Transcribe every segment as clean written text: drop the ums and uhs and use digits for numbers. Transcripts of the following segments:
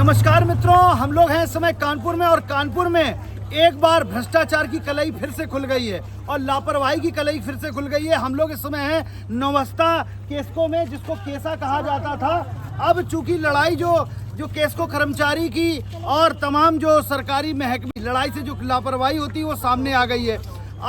नमस्कार मित्रों, हम लोग हैं इस समय कानपुर में और कानपुर में एक बार भ्रष्टाचार की कलई फिर से खुल गई है और लापरवाही की कलई फिर से खुल गई है। हम लोग इस समय हैं नौवस्ता केस्को में, जिसको केसा कहा जाता था। अब चूंकि लड़ाई जो केस्को कर्मचारी की और तमाम जो सरकारी महकमे लड़ाई से जो लापरवाही होती है वो सामने आ गई है।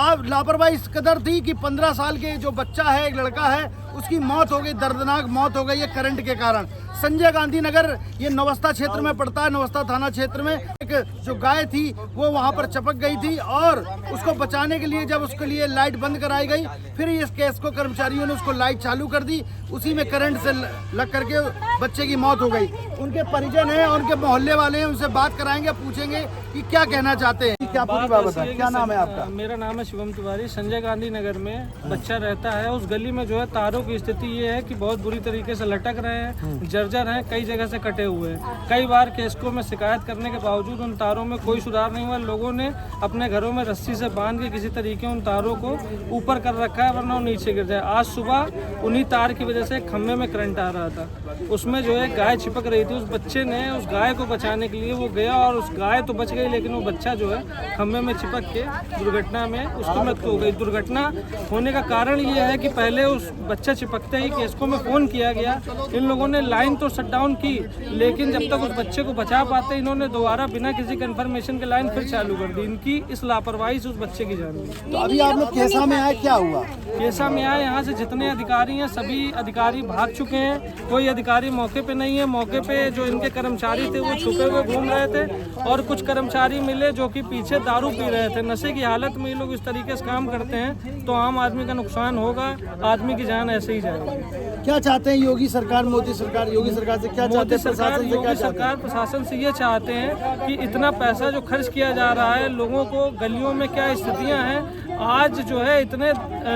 अब लापरवाही इस कदर थी कि 15 साल के जो बच्चा है, एक लड़का है, उसकी मौत हो गई, दर्दनाक मौत हो गई है करंट के कारण। संजय गांधी नगर ये नौवस्ता क्षेत्र में पड़ता है, नौवस्ता थाना क्षेत्र में। एक जो गाय थी वो वहां पर चपक गई थी और उसको बचाने के लिए जब उसके लिए लाइट बंद कराई गई, फिर इस केस्को कर्मचारियों ने उसको लाइट चालू कर दी। उसी में करंट से लग करके बच्चे की मौत हो गई। उनके परिजन हैं और उनके मोहल्ले वाले हैं, उनसे बात कराएंगे, पूछेंगे कि क्या कहना चाहते हैं। क्या पूरी बात बताएं, क्या नाम है आपका? मेरा नाम है शिवम तिवारी। संजय गांधी नगर में बच्चा रहता है। उस गली में जो है तारों की स्थिति ये है कि बहुत बुरी तरीके से लटक रहे हैं, जर्जर हैं, कई जगह से कटे हुए हैं। कई बार केस्को में शिकायत करने के बावजूद उन तारों में कोई सुधार नहीं हुआ। लोगों ने अपने घरों में रस्सी से बांध के किसी तरीके उन तारों को ऊपर कर रखा है, वरना वो नीचे गिर जाए। आज सुबह उन्हीं तार की वजह से खम्भे में करंट आ रहा था, उसमें जो है गाय चिपक रही थी। उस बच्चे ने उस गाय को बचाने के लिए वो गया और उस गाय तो बच गई, लेकिन वो बच्चा जो है खम्भे में चिपक के दुर्घटना में उसकी मृत्यु हो गई। दुर्घटना होने का कारण ये है कि पहले उस बच्चा चिपकते ही केस्को में फ़ोन किया गया। इन लोगों ने लाइन तो शट डाउन की, लेकिन जब तक उस बच्चे को बचा पाते इन्होंने दोबारा बिना किसी कंफर्मेशन के लाइन फिर चालू कर दी। इनकी इस लापरवाही से उस बच्चे की जान गई। तो अभी आप लोग केसा में आए, क्या हुआ? केसा में आए, यहाँ से जितने अधिकारी हैं सभी अधिकारी भाग चुके हैं। कोई अधिकारी मौके पे नहीं है। मौके पे जो इनके कर्मचारी थे वो छुपे हुए घूम रहे थे और कुछ कर्मचारी मिले जो कि पीछे दारू पी रहे थे। नशे की हालत में ये लोग इस तरीके से काम करते हैं तो आम आदमी का नुकसान होगा, आदमी की जान ऐसे ही जाएगी। क्या चाहते हैं योगी सरकार, मोदी सरकार, योगी सरकार से क्या चाहते हैं? प्रशासन से क्या चाहते हैं? प्रशासन से ये चाहते हैं कि इतना पैसा जो खर्च किया जा रहा है, लोगों को गलियों में क्या स्थितियां हैं, आज जो है इतने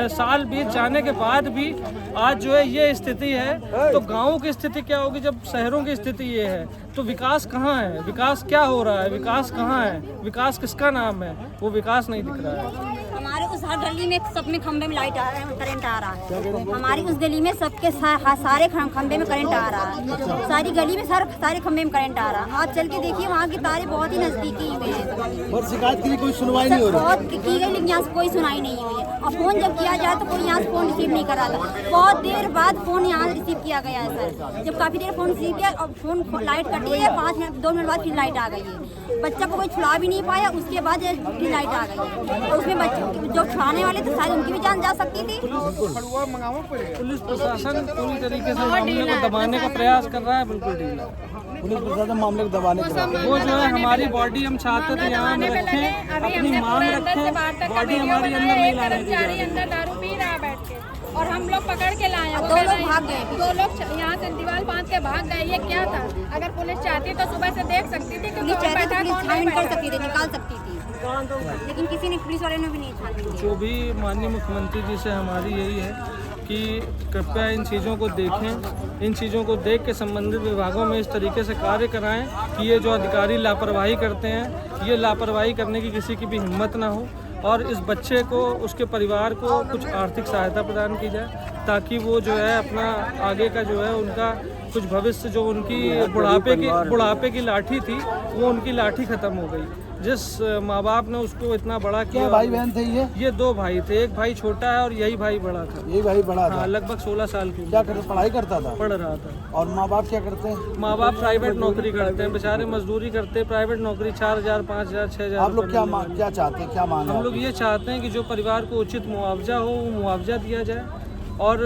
साल बीत जाने के बाद भी आज जो है ये स्थिति है, तो गाँवों की स्थिति क्या होगी जब शहरों की स्थिति ये है? तो विकास कहाँ है? विकास क्या हो रहा है? विकास कहाँ है? विकास किसका नाम है? वो विकास नहीं दिख रहा है। हमारे उस हर गली में सब में खंबे में लाइट आ रहा है, करंट आ रहा है। हमारी उस गली में सबके सारे खंबे में करंट आ रहा है। सारी गली में सारे खंबे में करंट आ रहा है। आप चल के देखिए, वहाँ की तारें बहुत ही नजदीकी हुई है और शिकायत के लिए कोई सुनवाई नहीं हो रही। बहुत की गई, लेकिन यहाँ से कोई सुनाई नहीं हुई है। और फोन जब किया जाए तो कोई यहाँ से फोन रिसीव नहीं कर रहा था। बहुत देर बाद फोन यहाँ रिसीव किया गया है सर। जब काफी देर फोन रिसीव किया और फोन लाइट कटी है, 2 मिनट बाद फिर लाइट आ गई है। बच्चा को कोई छुड़ा भी नहीं पाया, उसके बाद फिर लाइट आ गई है। और उसमें बच्चे जो छुड़ाने वाले थे शायद उनकी भी जान जा सकती थी। पुलिस प्रशासन पूरी तरीके से मामले को दबाने का प्रयास कर रहा है। बिल्कुल ठीक है, पुलिस प्रशासन मामले को दबाने का वो जो है हमारी बॉडी हम चाहते थे यहाँ में रखें, अपनी मांग रखें, बॉडी हमारी अंदर नहीं लाने दी जाए। अंदर दारू पी रहा है बैठ के और हम लोग पकड़ के लाए हैं। 2 लोग भाग गए, 2 लोग यहाँ से दीवार बांध के भाग गए। ये क्या था? अगर पुलिस चाहती तो सुबह से देख सकती थी, पुलिस चाहती तो पुलिस छानबीन कर सकती थी, निकाल सकती थी, लेकिन किसी ने, पुलिस वाले ने भी नहीं छानबीन की। जो भी माननीय मुख्यमंत्री जी से हमारी यही है कि कृपया इन चीज़ों को देखें, इन चीज़ों को देख के संबंधित विभागों में इस तरीके से कार्य कराएं कि ये जो अधिकारी लापरवाही करते हैं, ये लापरवाही करने की किसी की भी हिम्मत ना हो और इस बच्चे को, उसके परिवार को कुछ आर्थिक सहायता प्रदान की जाए ताकि वो जो है अपना आगे का जो है उनका कुछ भविष्य, जो उनकी बुढ़ापे की लाठी थी वो उनकी लाठी ख़त्म हो गई। जिस माँ बाप ने उसको इतना बड़ा किया। क्या भाई बहन थे ये? 2 भाई थे, एक भाई छोटा है और यही भाई बड़ा था। यही भाई बड़ा था? हाँ, लगभग 16 साल की। क्या करता, पढ़ाई करता था? पढ़ रहा था। और माँ बाप क्या करते हैं? माँ बाप प्राइवेट नौकरी करते हैं, बेचारे मजदूरी करते हैं, प्राइवेट नौकरी 4000, 5000, 6000। आप लोग क्या चाहते हैं, क्या मांग? हम लोग ये चाहते हैं कि जो परिवार को उचित मुआवजा हो वो मुआवजा दिया जाए और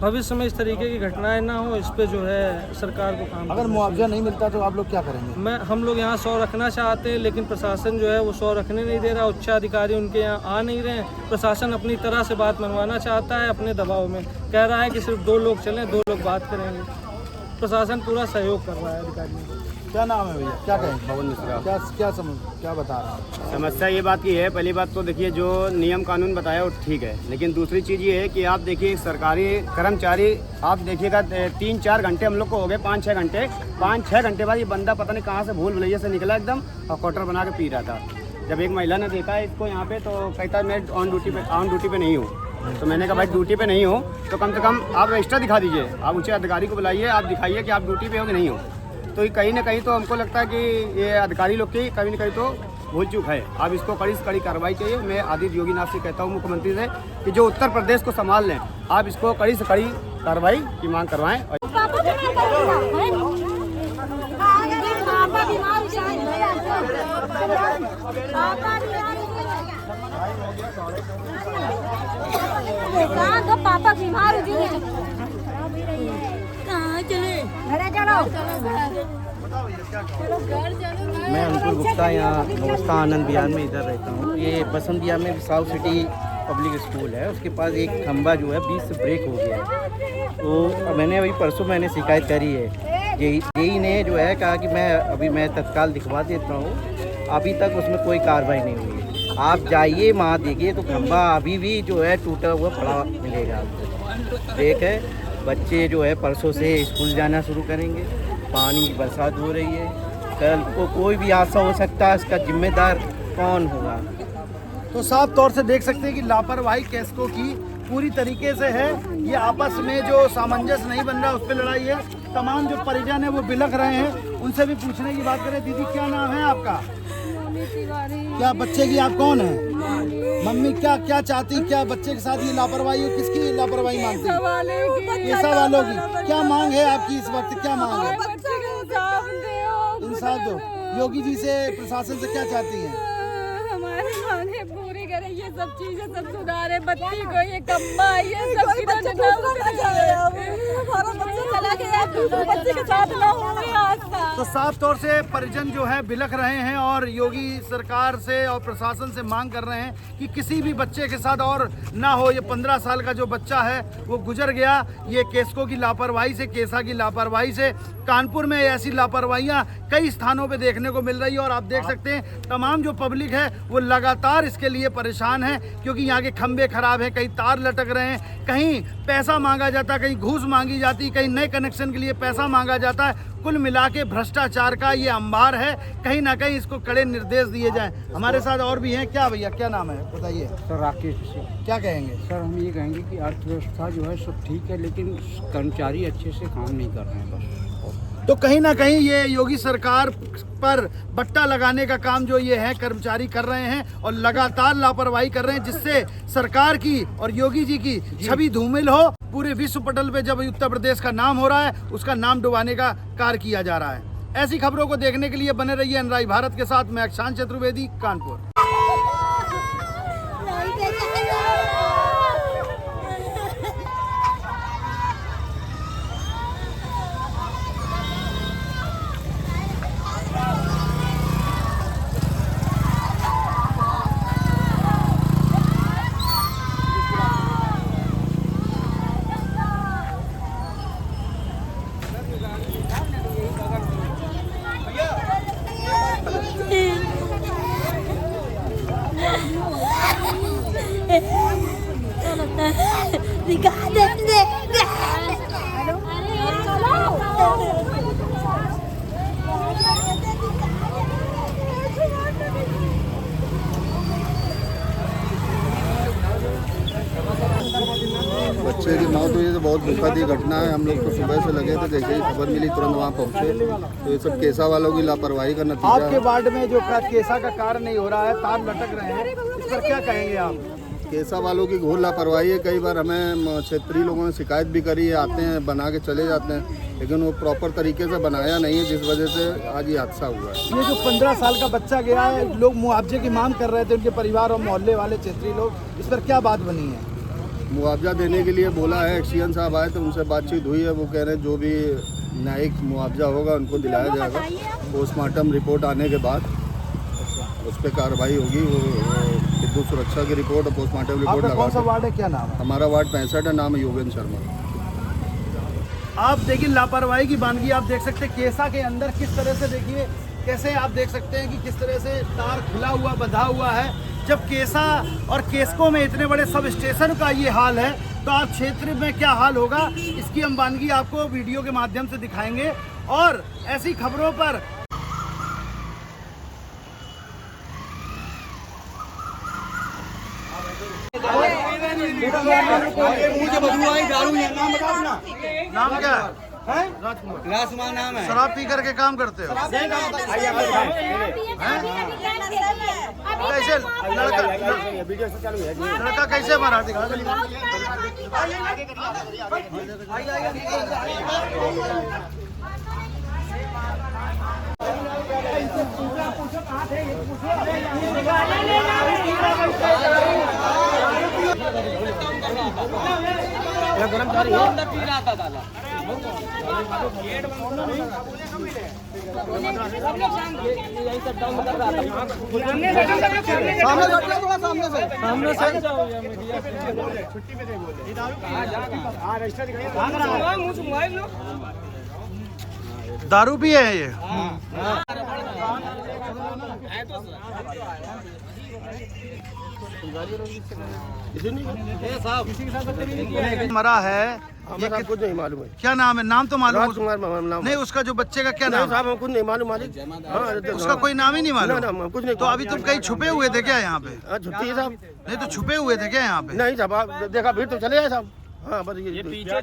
भविष्य में इस तरीके की घटनाएं ना हो, इस पे जो है सरकार को काम। अगर मुआवजा नहीं मिलता तो आप लोग क्या करेंगे? हम लोग यहाँ 100 रखना चाहते हैं, लेकिन प्रशासन जो है वो 100 रखने नहीं दे रहा। उच्च अधिकारी उनके यहाँ आ नहीं रहे हैं। प्रशासन अपनी तरह से बात मनवाना चाहता है, अपने दबाव में कह रहा है कि सिर्फ 2 लोग चलें, 2 लोग बात करेंगे। प्रशासन पूरा सहयोग कर रहा है अधिकारियों को। क्या नाम है भैया, क्या कहें? पवन मिश्रा। क्या बता रहा है? समस्या ये बात की है, पहली बात तो देखिए जो नियम कानून बताया वो ठीक है, लेकिन दूसरी चीज़ ये है कि आप देखिए सरकारी कर्मचारी, आप देखिएगा 3-4 घंटे हम लोग को हो गए, 5-6 घंटे, 5-6 घंटे बाद ये बंदा पता नहीं कहाँ से भूल भुलैया से निकला एकदम और क्वार्टर बना के पी रहा था। जब एक महिला ने देखा इसको यहाँ पे तो कहता मैं ऑन ड्यूटी पे नहीं हूँ। तो मैंने कहा भाई ड्यूटी पे नहीं हो तो कम से कम आप रजिस्टर दिखा दीजिए, आप ऊँचे अधिकारी को बुलाइए, आप दिखाइए कि आप ड्यूटी पे हो कि नहीं हो। तो ये कहीं ना कहीं तो हमको लगता है कि ये अधिकारी लोग की कहीं ना कहीं तो भूल चूक है। अब इसको कड़ी से कड़ी कार्रवाई चाहिए। मैं आदित्य योगी नाथ से कहता हूँ मुख्यमंत्री से कि जो उत्तर प्रदेश को संभाल लें, आप इसको कड़ी से कड़ी कार्रवाई की मांग करवाएं। पापा बीमार हो गए, कहाँ चले? घर चलो। मैं अंकुर गुप्ता यहाँ नवस्था आनंद विहार में इधर रहता हूँ। ये बसंत विहार में साउथ सिटी पब्लिक स्कूल है, उसके पास एक खंबा जो है बीच से ब्रेक हो गया है। तो मैंने अभी परसों मैंने शिकायत करी है। जेई ने जो है कहा कि मैं तत्काल दिखवा देता हूँ, अभी तक उसमें कोई कार्रवाई नहीं हुई है। आप जाइए वहाँ देखिए तो खंबा अभी भी जो है टूटा हुआ पड़ा मिलेगा आपको। ब्रेक है, बच्चे जो है परसों से स्कूल जाना शुरू करेंगे। पानी की बरसात हो रही है, कल को कोई भी हादसा हो सकता है, इसका जिम्मेदार कौन होगा? तो साफ तौर से देख सकते हैं कि लापरवाही केस्को की पूरी तरीके से है। ये आपस में जो सामंजस्य नहीं बन रहा उस पर लड़ाई है। तमाम जो परिजन है वो बिलख रहे हैं, उनसे भी पूछने की बात करें। दीदी क्या नाम है आपका? क्या बच्चे की आप कौन है? मम्मी क्या क्या चाहती, क्या बच्चे के साथ ये लापरवाही हो? किसकी लापरवाही मांगती? कैसा वालों की क्या मांग है आपकी इस वक्त? क्या मांग है? इंसाफ दो। योगी जी से, प्रशासन से क्या चाहती हैं? हमारी मांगे पूरी करे, ये सब चीजें सब सुधारे, बत्ती को ये कम्बा ये सब बच्चे के साथ ना हो। तो साफ तौर से परिजन जो है बिलख रहे हैं और योगी सरकार से और प्रशासन से मांग कर रहे हैं कि किसी भी बच्चे के साथ और ना हो। ये 15 साल का जो बच्चा है वो गुजर गया, ये केस्को की लापरवाही से, केसा की लापरवाही से। कानपुर में ऐसी लापरवाहियां कई स्थानों पे देखने को मिल रही है और आप देख सकते हैं तमाम जो पब्लिक है वो लगातार इसके लिए परेशान है, क्योंकि यहाँ के खंबे खराब हैं, कहीं तार लटक रहे हैं, कहीं पैसा मांगा जाता है, कहीं घूस मांगी जाती, कहीं नए कनेक्शन के लिए पैसा मांगा जाता है। कुल मिला के भ्रष्टाचार का ये अंबार है, कहीं ना कहीं इसको कड़े निर्देश दिए जाएं। हमारे साथ और भी हैं। क्या भैया क्या नाम है बताइए? सर राकेश सिंह। क्या कहेंगे? सर हम ये कहेंगे कि अर्थव्यवस्था जो है सब ठीक है, लेकिन कर्मचारी अच्छे से काम नहीं कर रहे हैं बस। तो कहीं ना कहीं ये योगी सरकार पर बट्टा लगाने का काम जो ये है कर्मचारी कर रहे हैं और लगातार लापरवाही कर रहे हैं, जिससे सरकार की और योगी जी की छवि धूमिल हो। पूरे विश्व पटल पे जब उत्तर प्रदेश का नाम हो रहा है, उसका नाम डुबाने का कार्य किया जा रहा है। ऐसी खबरों को देखने के लिए बने रहिए अनराई भारत के साथ। मैं अक्षांश चतुर्वेदी, कानपुर। दिखा दे। बच्चे की मौत हुई तो बहुत दुखद घटना है। हम लोग तो सुबह से लगे थे, जैसे ही खबर मिली तुरंत वहाँ पहुँचे। तो ये सब केसा वालों की लापरवाही का नतीजा आपके है। वार्ड में जो केसा का कार्य नहीं हो रहा है, तार लटक रहे हैं, इस पर क्या कहेंगे आप? केसा वालों की घोर लापरवाही है। कई बार हमें क्षेत्रीय लोगों ने शिकायत भी करी है, आते हैं बना के चले जाते हैं, लेकिन वो प्रॉपर तरीके से बनाया नहीं है, जिस वजह से आज ये हादसा हुआ है। ये जो 15 साल का बच्चा गया है, लोग मुआवजे की मांग कर रहे थे, उनके परिवार और मोहल्ले वाले क्षेत्रीय लोग, इस पर क्या बात बनी है? मुआवजा देने के लिए बोला है, एक्सीएन साहब आए तो उनसे बातचीत हुई है। वो कह रहे हैं जो भी न्यायिक मुआवजा होगा उनको दिलाया जाएगा। पोस्टमार्टम रिपोर्ट आने के बाद उस पर कार्रवाई होगी। वो विद्युत सुरक्षा की रिपोर्ट और पोस्टमार्टम रिपोर्ट आपका कौन सा लगा। वार्ड है, क्या नाम है? हमारा वार्ड 65 है, नाम है योगेंद्र शर्मा। आप देखिए लापरवाही की बानगी आप देख सकते हैं। केसा के अंदर किस तरह से देखिए, कैसे आप देख सकते हैं कि किस तरह से तार खुला हुआ बंधा हुआ है। जब केसा और केस्को में इतने बड़े सब स्टेशन का ये हाल है, तो आप क्षेत्र में क्या हाल होगा, इसकी हम बानगी आपको वीडियो के माध्यम से दिखाएंगे। और ऐसी खबरों पर मुझे बदबू आई, दारू है, नाम बताओ ना। नाम क्या? राजकुमार नाम है। शराब पी करके काम करते हो? कैसे लड़का कैसे मारा? दिखा सामने से जाओ या मीडिया दारू भी है ये? मरा है ये कुछ नहीं मालूम है। क्या नाम है? नाम तो मालूम है? राजकुमार नाम नहीं, उसका जो बच्चे का क्या नाम? साहब हम कुछ नहीं मालूम मालिक। उसका कोई नाम ही नहीं मालूम? ना, कुछ नहीं। तो अभी तुम कहीं छुपे हुए थे क्या यहाँ पे? छुट्टी है साहब। नहीं तो छुपे हुए थे क्या यहाँ पे? नहीं साहब, आप देखा भीड़ तो चले आए साहब। हाँ बस ये पीछे